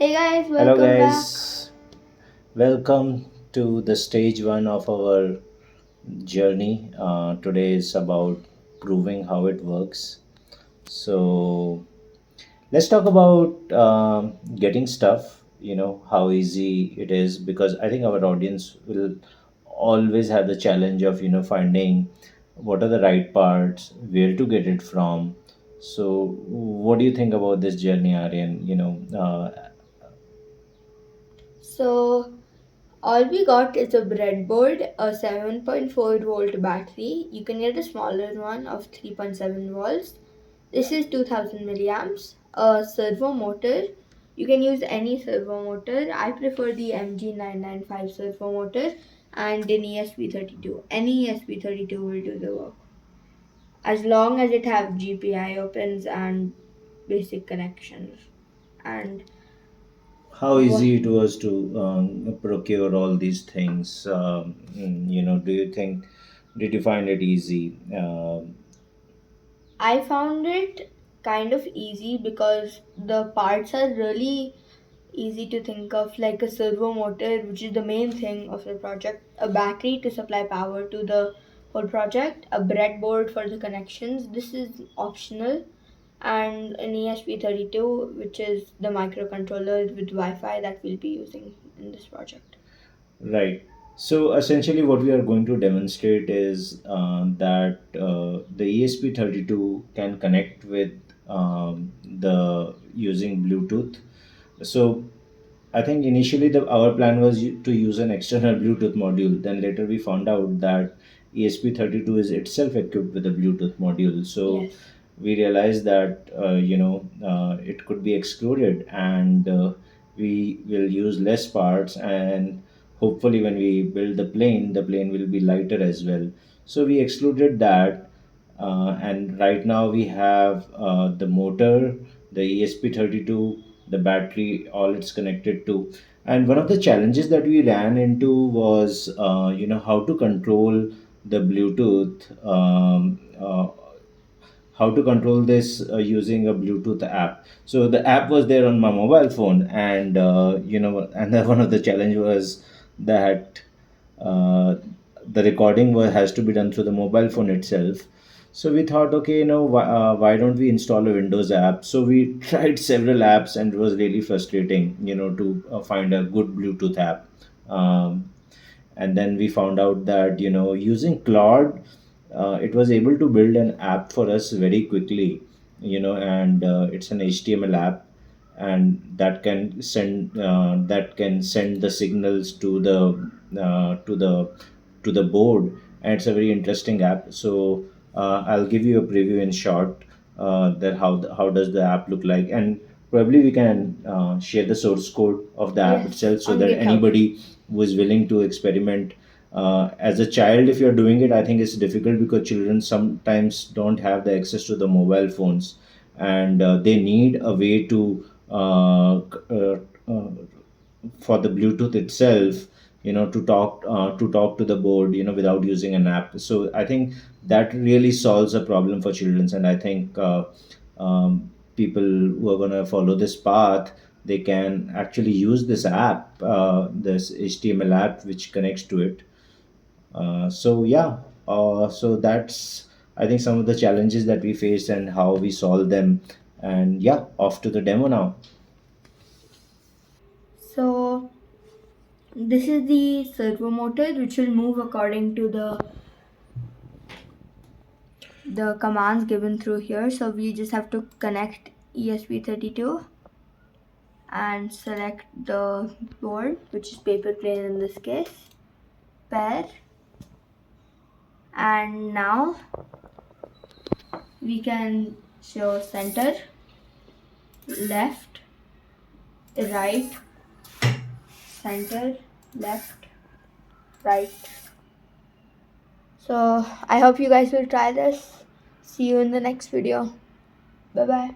Hey guys, Hello, welcome back. guys. Welcome to the stage one of our journey. Today is about proving how it works. So, let's talk about getting stuff, how easy it is, because I think our audience will always have the challenge of, finding what are the right parts, where to get it from. So, what do you think about this journey, Aryan? So, all we got is a breadboard, a 7.4 volt battery. You can get a smaller one of 3.7 volts. This is 2000 milliamps. A servo motor. You can use any servo motor. I prefer the MG995 servo motor and an ESP32. Any ESP32 will do the work. As long as it have GPI opens and basic connections. And how easy it was to procure all these things. Do you think, did you find it easy? I found it kind of easy because the parts are really easy to think of, like a servo motor, which is the main thing of the project, a battery to supply power to the whole project, a breadboard for the connections. This is optional, and an ESP32, which is the microcontroller with Wi Fi that we'll be using in this project. Right. So essentially, what we are going to demonstrate is that the ESP32 can connect with the using Bluetooth. So I think initially our plan was to use an external Bluetooth module. Then later we found out that ESP32 is itself equipped with a Bluetooth module. So Yes. we realized that it could be excluded, and we will use less parts, and hopefully when we build the plane will be lighter as well. So we excluded that, and right now we have the motor, the ESP32, the battery, all it's connected to. And one of the challenges that we ran into was how to control the Bluetooth, how to control this using a Bluetooth app. So the app was there on my mobile phone, and and then one of the challenge was that uh, the recording has to be done through the mobile phone itself. So we thought, okay, why don't we install a Windows app? So we tried several apps, and it was really frustrating, to find a good Bluetooth app. Um, and then we found out that using Claude, it was able to build an app for us very quickly, and it's an HTML app, and that can send the signals to the board, and it's a very interesting app. So I'll give you a preview in short, that how does the app look like, and probably we can share the source code of the app Yes, itself, so on that GitHub. anybody who is willing to experiment, as a child, if you're doing it, I think it's difficult because children sometimes don't have the access to the mobile phones, and they need a way to for the Bluetooth itself, to talk to the board, without using an app. So I think that really solves a problem for children, and I think people who are going to follow this path, they can actually use this app, this HTML app which connects to it. So yeah, so that's, I think, some of the challenges that we faced and how we solved them. And yeah, off to the demo now. So, this is the servo motor which will move according to the commands given through here. So we just have to connect ESP32 and select the board, which is paper plane in this case, pair, and now we can show center, left, right, center, left, right. So I hope you guys will try this. See you in the next video. Bye bye.